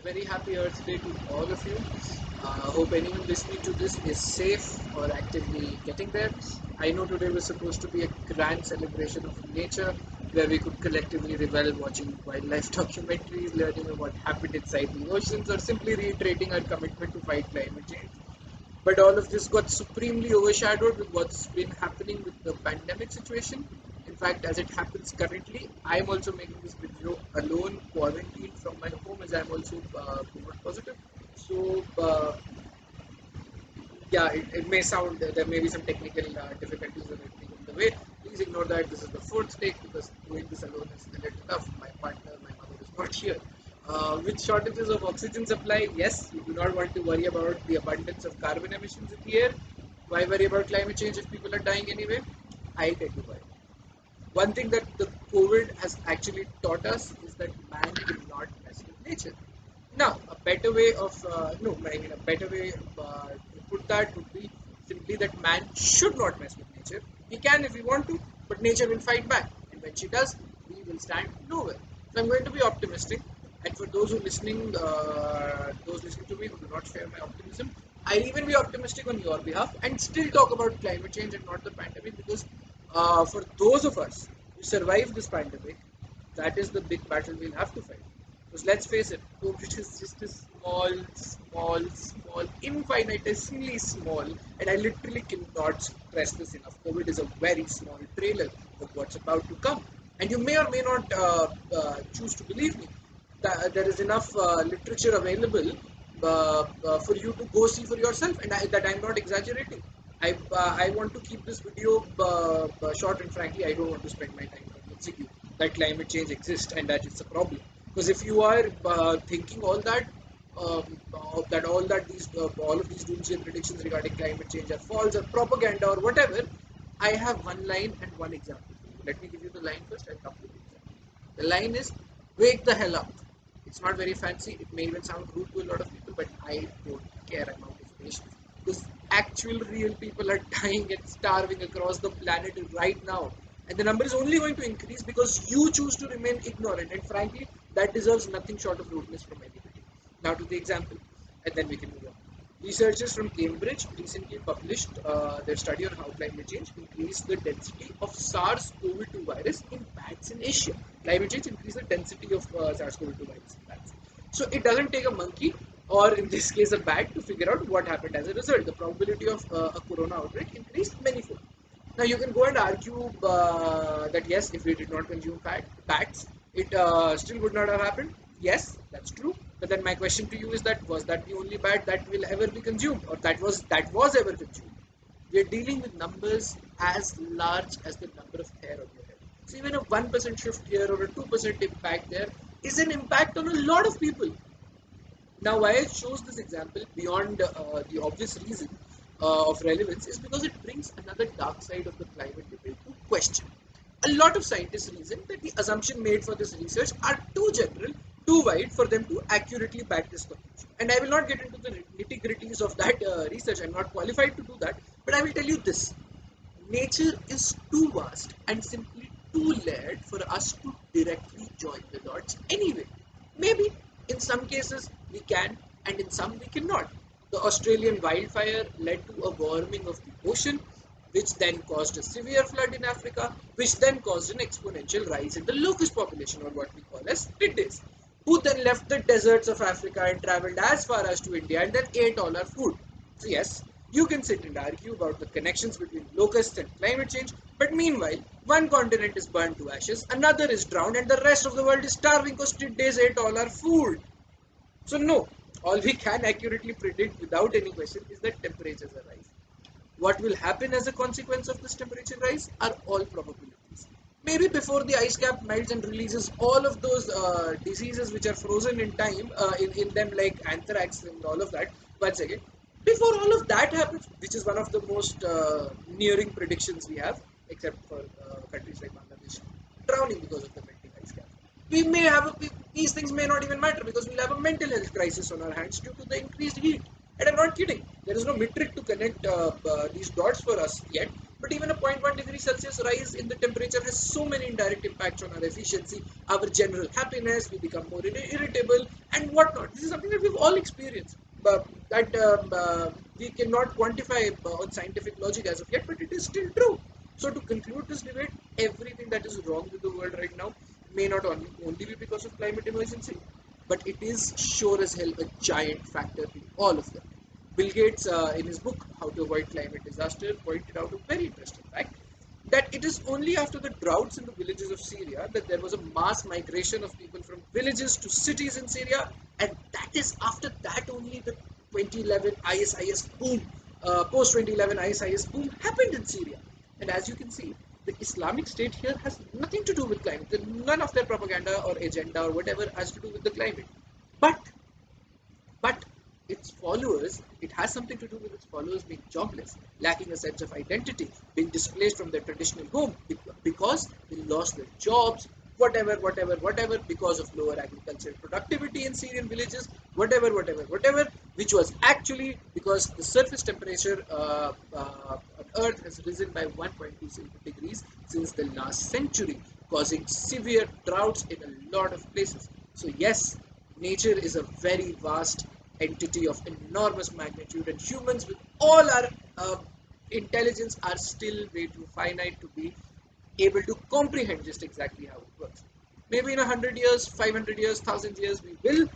very happy Earth Day to all of you. Hope anyone listening to this is safe or actively getting there. I know today was supposed to be a grand celebration of nature where we could collectively revel watching wildlife documentaries, learning about what happened inside the oceans, or simply reiterating our commitment to fight climate change. But all of this got supremely overshadowed with what's been happening with the pandemic situation. In fact, as it happens currently, I'm also making this video alone, quarantined from my home, as I'm also COVID positive. So, yeah, it may sound there may be some technical difficulties or anything in the way. Please ignore that. This is the fourth take because doing this alone is a little tough. My partner, my mother is not here. With shortages of oxygen supply, yes, you do not want to worry about the abundance of carbon emissions in the air. Why worry about climate change if people are dying anyway? I'll tell you why. One thing that the COVID has actually taught us is that man will not mess with nature. Now, a better way of no, I mean a better way to put that would be simply that man should not mess with nature. He can if he want to, but nature will fight back, and when she does, we will stand nowhere. So I'm going to be optimistic, and for those listening to me who do not share my optimism, I'll even be optimistic on your behalf and still talk about climate change and not the pandemic because for those of us who survive this pandemic, that is the big battle we'll have to fight. Because let's face it, COVID is just a small, infinitesimally small, and I literally cannot stress this enough. COVID is a very small trailer of what's about to come. And you may or may not choose to believe me. There is enough literature available for you to go see for yourself, and that I'm not exaggerating. I want to keep this video short, and frankly, I don't want to spend my time convincing you that climate change exists and that it's a problem. Because if you are thinking all that, all of these doomsday predictions regarding climate change are false or propaganda or whatever, I have one line and one example for you. Let me give you the line first. I'll come to the example. The line is, "Wake the hell up." It's not very fancy. It may even sound rude to a lot of people, but I don't care. I'm out of patience. Because actual real people are dying and starving across the planet right now. And the number is only going to increase because you choose to remain ignorant. And frankly, that deserves nothing short of rudeness from anybody. Now to the example, and then we can move on. Researchers from Cambridge recently published their study on how climate change increased the density of SARS-CoV-2 virus in bats in Asia. Climate change increased the density of SARS-CoV-2 virus in bats. So it doesn't take a monkey, or in this case a bat, to figure out what happened as a result. The probability of a corona outbreak increased manyfold. Now you can go and argue that yes, if we did not consume bats, it still would not have happened. Yes, that's true. But then my question to you is that was that the only bat that will ever be consumed, or that was ever consumed? We are dealing with numbers as large as the number of hair on your head. So even a 1% shift here or a 2% impact there is an impact on a lot of people. Now, why I chose this example beyond the obvious reason of relevance is because it brings another dark side of the climate debate to question. A lot of scientists reason that the assumption made for this research are too general, too wide for them to accurately back this conclusion. And I will not get into the nitty-gritties of that research. I'm not qualified to do that. But I will tell you this. Nature is too vast and simply too layered for us to directly join the dots anyway. Maybe in some cases we can, and in some we cannot. The Australian wildfire led to a warming of the ocean, which then caused a severe flood in Africa, which then caused an exponential rise in the locust population, or what we call as tiddies, who then left the deserts of Africa and traveled as far as to India and then ate all our food. So yes, you can sit and argue about the connections between locusts and climate change, but meanwhile, one continent is burned to ashes, another is drowned, and the rest of the world is starving because tiddies ate all our food. So no, all we can accurately predict without any question is that temperatures are rising. What will happen as a consequence of this temperature rise are all probabilities. Maybe before the ice cap melts and releases all of those diseases which are frozen in time, in them like anthrax and all of that, once again, before all of that happens, which is one of the most nearing predictions we have, except for countries like Bangladesh, drowning because of the melting ice cap. We may have these things may not even matter because we'll have a mental health crisis on our hands due to the increased heat. And I'm not kidding. There is no metric to connect these dots for us yet. But even a zero point 0.1 degree Celsius rise in the temperature has so many indirect impacts on our efficiency, our general happiness, we become more irritable and whatnot. This is something that we've all experienced, but that we cannot quantify on scientific logic as of yet, but it is still true. So to conclude this debate, everything that is wrong with the world right now may not only be because of climate emergency, but it is sure as hell a giant factor in all of them. Bill Gates, in his book How to Avoid Climate Disaster, pointed out a very interesting fact that it is only after the droughts in the villages of Syria that there was a mass migration of people from villages to cities in Syria, and that is after that only the 2011 ISIS boom, post 2011 ISIS boom happened in Syria. And as you can see, the Islamic State here has nothing to do with climate. None of their propaganda or agenda or whatever has to do with the climate. But but its followers, it has something to do with its followers being jobless, lacking a sense of identity, being displaced from their traditional home because they lost their jobs, whatever, because of lower agricultural productivity in Syrian villages, whatever, which was actually because the surface temperature on Earth has risen by 1.2 degrees since the last century, causing severe droughts in a lot of places. So yes, nature is a very vast entity of enormous magnitude, and humans, with all our intelligence, are still way too finite to be able to comprehend just exactly how it works. Maybe in 100 years, 500 years, 1,000 years, we will,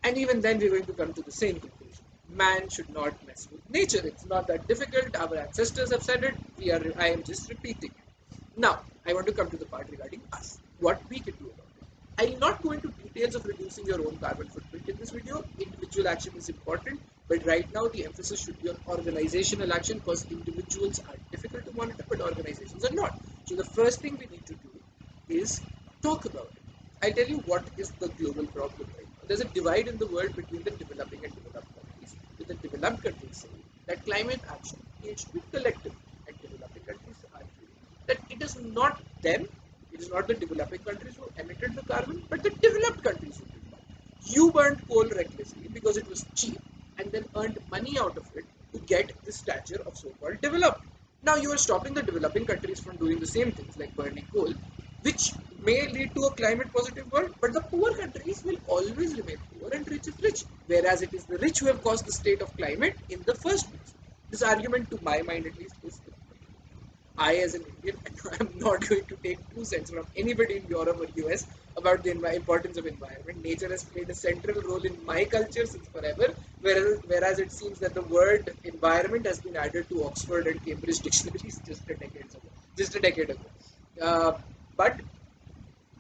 and even then, we're going to come to the same conclusion. Man should not mess with nature. It's not that difficult. Our ancestors have said it. I am just repeating it. Now, I want to come to the part regarding us. What we can do about it. I'll not go into details of reducing your own carbon footprint in this video. Individual action is important, but right now the emphasis should be on organizational action because individuals are difficult to monitor, but organizations are not. So the first thing we need to do is talk about it. I'll tell you what is the global problem right now. There's a divide in the world between the developing and developed countries. With the developed countries saying that climate action needs to be collective, and developing countries arguing that it is not them, it is not the developing countries who emitted the carbon, but the developed countries who did that. You burned coal recklessly because it was cheap and then earned money out of it to get the stature of so-called developed. Now you are stopping the developing countries from doing the same things like burning coal, which may lead to a climate positive world, but the poor countries will always remain poor and rich is rich, whereas it is the rich who have caused the state of climate in the first place. This argument, to my mind at least, is I, as an Indian, am not going to take 2 cents from anybody in Europe or US about the importance of environment. Nature has played a central role in my culture since forever, whereas it seems that the word environment has been added to Oxford and Cambridge dictionaries just a decade ago. But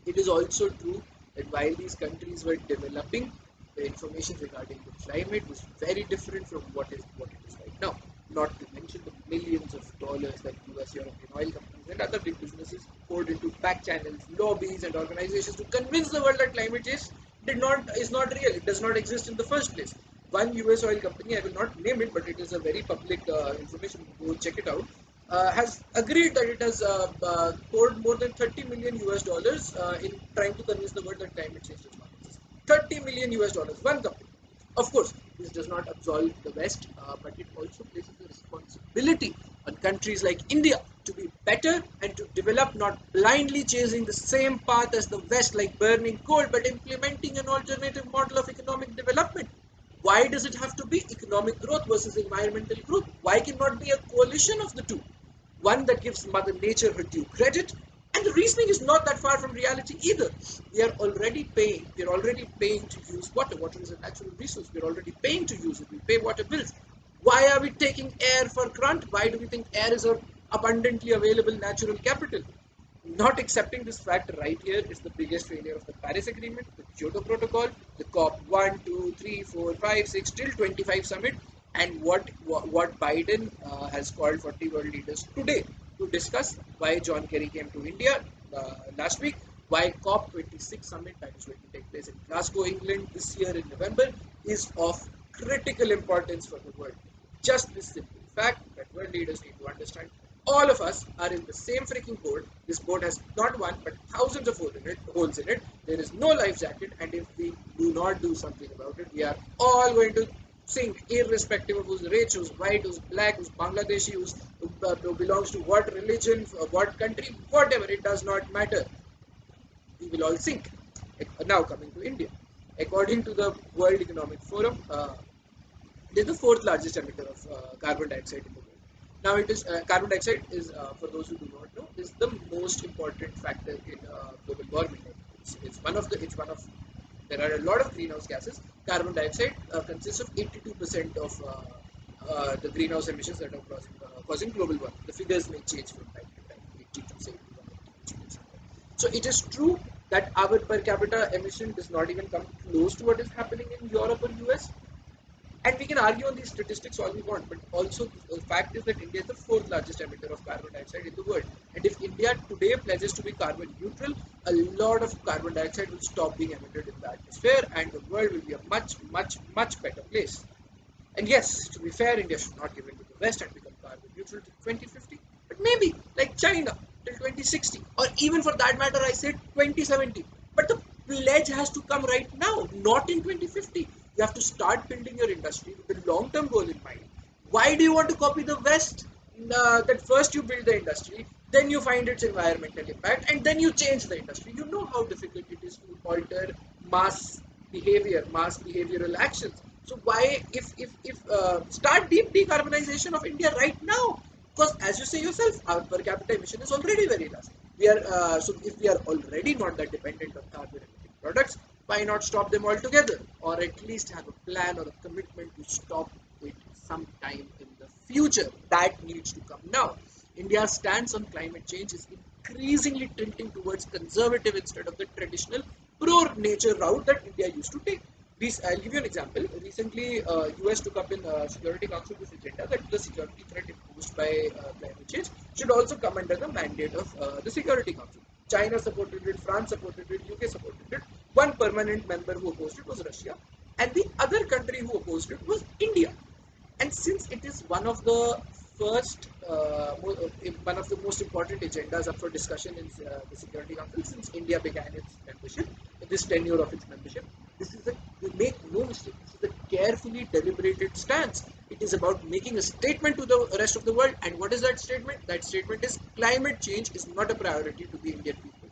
it is also true that while these countries were developing, the information regarding the climate was very different from what it is right now. Not to mention the millions of dollars that US, European oil companies and other big businesses poured into back channels, lobbies, and organizations to convince the world that climate change is not real. It does not exist in the first place. One US oil company, I will not name it, but it is a very public information. Go check it out. Has agreed that it has poured more than 30 million US dollars in trying to convince the world that climate change does not exist. 30 million US dollars, one company. Of course, this does not absolve the West, but it also places a responsibility on countries like India to be better and to develop, not blindly chasing the same path as the West, like burning coal, but implementing an alternative model of economic development. Why does it have to be economic growth versus environmental growth? Why cannot be a coalition of the two? One that gives Mother Nature her due credit, and the reasoning is not that far from reality either. We are already paying. We are already paying to use water. Water is a natural resource. We are already paying to use it. We pay water bills. Why are we taking air for granted? Why do we think air is an abundantly available natural capital? Not accepting this fact right here is the biggest failure of the Paris Agreement, the Kyoto Protocol, the COP 1, 2, 3, 4, 5, 6, till 25 summit, and what Biden has called 40 world leaders today to discuss why John Kerry came to India last week, why COP 26 summit that is going to take place in Glasgow, England this year in November is of critical importance for the world. Just this simple fact that world leaders need to understand all of us are in the same freaking boat. This boat has not one but thousands of holes in it. There is no life jacket, and if we do not do something about it, we are all going to sink, irrespective of who's rich, who's white, who's black, who's Bangladeshi, who belongs to what religion, what country, whatever. It does not matter. We will all sink. Now coming to India, according to the World Economic Forum, it is the fourth largest emitter of carbon dioxide in the world. Now, it is carbon dioxide is, for those who do not know, is the most important factor in global warming. It's one of there are a lot of greenhouse gases. Carbon dioxide consists of 82% of the greenhouse emissions that are causing global warming. The figures may change from time to time, 80 to 71, 80 to 70. So it is true that our per capita emission does not even come close to what is happening in Europe or US. And we can argue on these statistics all we want, but also the fact is that India is the fourth largest emitter of carbon dioxide in the world. And if India today pledges to be carbon neutral, a lot of carbon dioxide will stop being emitted in the atmosphere, and the world will be a much, much, much better place. And yes, to be fair, India should not give in to the West and become carbon neutral till 2050, but maybe like China till 2060, or even for that matter, I said 2070. But the pledge has to come right now, not in 2050. You have to start building your industry with a long-term goal in mind. Why do you want to copy the West? That first you build the industry, then you find its environmental impact, and then you change the industry. You know how difficult it is to alter mass mass behavioral actions. So why, if start deep decarbonization of India right now? Because as you say yourself, our per capita emission is already very less. We are so if we are already not that dependent on carbon emitting products, why not stop them altogether, or at least have a plan or a commitment to stop it sometime in the future? That needs to come now. India's stance on climate change is increasingly tilting towards conservative instead of the traditional pro-nature route that India used to take. I'll give you an example. Recently, US took up in Security Council this agenda that the security threat imposed by climate change should also come under the mandate of the Security Council. China supported it, France supported it, UK supported it. One permanent member who opposed it was Russia, and the other country who opposed it was India. And since it is first, one of the most important agendas up for discussion in the Security Council since India began its membership, this tenure of its membership, make no mistake, this is a carefully deliberated stance. It is about making a statement to the rest of the world. And what is that statement? That statement is climate change is not a priority to the Indian people.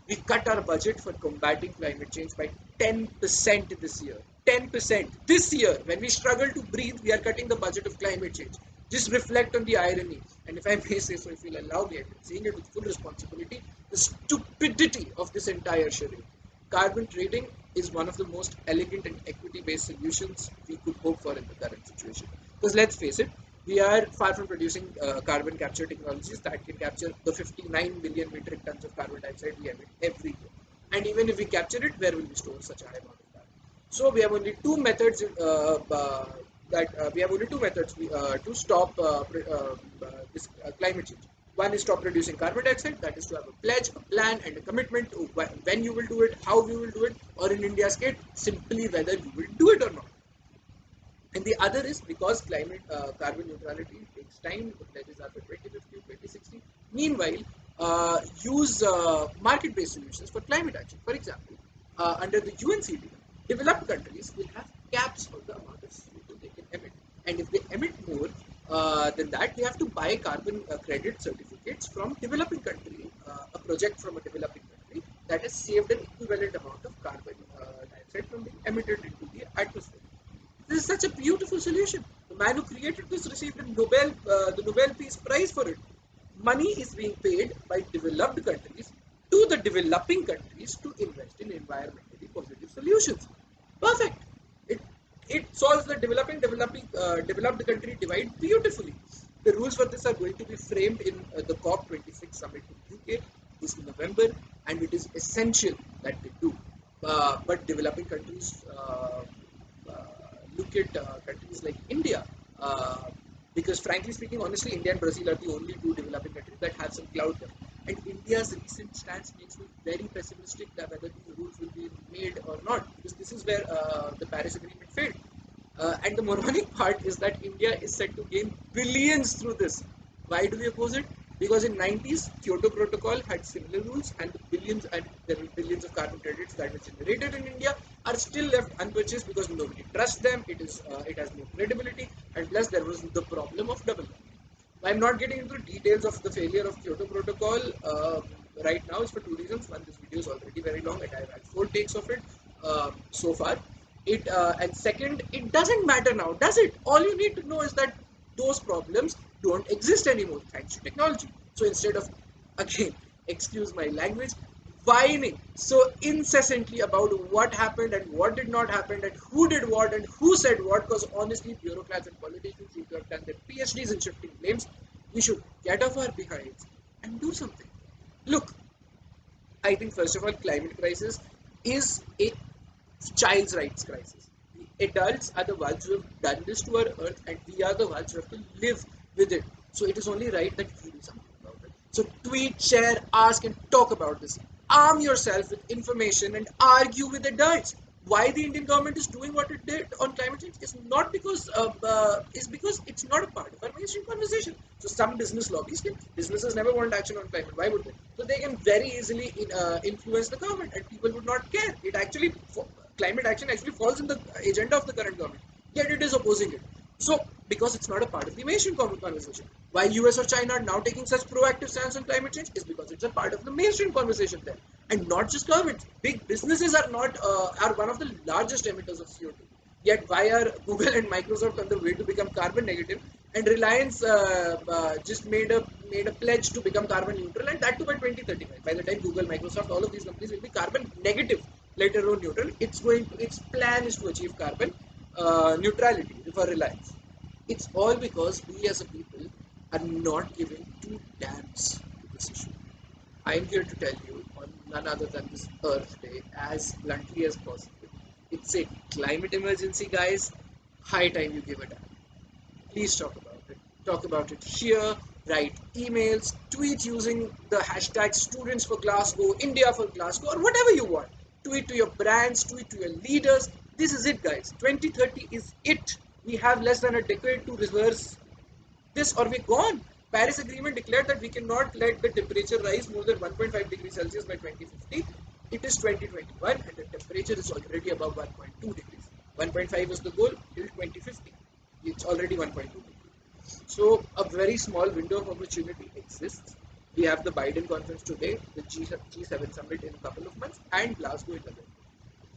We cut our budget for combating climate change by 10% this year. 10% this year. When we struggle to breathe, we are cutting the budget of climate change. Just reflect on the irony. And if I may say so, if you'll allow me, I'm saying it with full responsibility, the stupidity of this entire charade. Carbon trading is one of the most elegant and equity-based solutions we could hope for in the current situation. Because let's face it, we are far from producing carbon capture technologies that can capture the 59 million metric tons of carbon dioxide we emit every year. And even if we capture it, where will we store such a high amount of carbon? So we have only two methods to stop this climate change. One is stop producing carbon dioxide, that is to have a pledge, a plan, and a commitment to when you will do it, how we will do it, or in India's case, simply whether you will do it or not. And the other is because carbon neutrality takes time, the pledges are for 2050, 2060. Meanwhile, use market-based solutions for climate action. For example, under the UNCD, developed countries will have caps on the amount of CO2 they can emit. And if they emit more than that, they have to buy carbon credit certificates from developing country, a project from a developing country that has saved an equivalent amount of carbon dioxide from being emitted into the atmosphere. This is such a beautiful solution. The man who created this received the Nobel Peace Prize for it. Money is being paid by developed countries to the developing countries to invest in environmentally positive solutions. Perfect. It it solves the developed country divide beautifully. The rules for this are going to be framed in the COP26 summit in UK this November, and it is essential that they do. But developing countries look at countries like India, because frankly speaking, honestly, India and Brazil are the only two developing countries that have some clout there. And India's recent stance makes me very pessimistic that whether these rules will be made or not, because this is where the Paris Agreement failed. And the moronic part is that India is set to gain billions through this. Why do we oppose it? Because in 90s, Kyoto Protocol had similar rules, and the billions and there are billions of carbon credits that is generated in India are still left unpurchased because nobody trusts them. It has no credibility, and plus there was the problem of double dumping. I'm not getting into details of the failure of Kyoto Protocol right now. It's for two reasons. One, this video is already very long, and I've had four takes of it so far. And second, it doesn't matter now, does it? All you need to know is that those problems don't exist anymore thanks to technology. So instead of, again, excuse my language, whining so incessantly about what happened and what did not happen and who did what and who said what, because honestly, bureaucrats and politicians seem to have done their PhDs in shifting blames. We should get off our behinds and do something. Look, I think first of all, climate crisis is a child's rights crisis. The adults are the ones who have done this to our earth, and we are the ones who have to live with it. So it is only right that we do something about it. So tweet, share, ask, and talk about this. Arm yourself with information and argue with adults. Why the Indian government is doing what it did on climate change is because it's not a part of our mainstream conversation. So some businesses never want action on climate. Why would they? So they can very easily influence the government, and people would not care. Climate action actually falls in the agenda of the current government, yet it is opposing it. So, because it's not a part of the mainstream conversation. Why US or China are now taking such proactive stance on climate change is because it's a part of the mainstream conversation there, and not just governments. Big businesses are one of the largest emitters of CO2. Yet, why are Google and Microsoft on the way to become carbon negative, and Reliance just made a pledge to become carbon neutral, and that too by 2035. By the time Google, Microsoft, all of these companies will be carbon negative, later on neutral. Its plan is to achieve carbon neutrality for Reliance. It's all because we as a people are not giving two damns to this issue. I'm here to tell you on none other than this Earth Day as bluntly as possible. It's a climate emergency, guys. High time you give a damn. Please talk about it. Talk about it here. Write emails, tweet using the hashtag students for Glasgow, India for Glasgow, or whatever you want. Tweet to your brands, tweet to your leaders. This is it, guys. 2030 is it. We have less than a decade to reverse this or we're gone. Paris Agreement declared that we cannot let the temperature rise more than 1.5 degrees Celsius by 2050. It is 2021 and the temperature is already above 1.2 degrees. 1.5 is the goal till 2050. It's already 1.2 degrees. So a very small window of opportunity exists. We have the Biden conference today, the G7 summit in a couple of months, and Glasgow in November.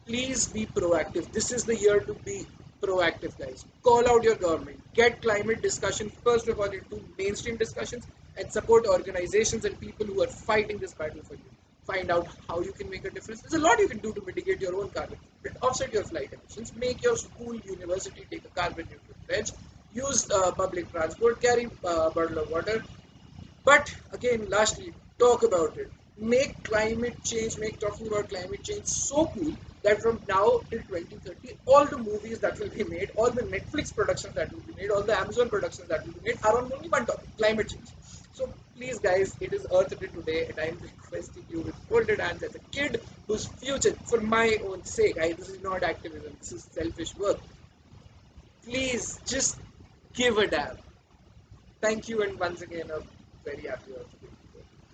Please be proactive. This is the year to be proactive, guys. Call out your government. Get climate discussion, first of all, into mainstream discussions and support organizations and people who are fighting this battle for you. Find out how you can make a difference. There's a lot you can do to mitigate your own carbon footprint. Offset your flight emissions. Make your school, university take a carbon neutral pledge. Use public transport. Carry a bottle of water. But again, lastly, talk about it. Make talking about climate change so cool that from now till 2030, all the movies that will be made, all the Netflix productions that will be made, all the Amazon productions that will be made are on only one topic, climate change. So please, guys, it is Earth Day today, and I am requesting you with folded hands as a kid whose future, for my own sake, this is not activism, this is selfish work. Please, just give a damn. Thank you, and once again, a very happy Earth Day.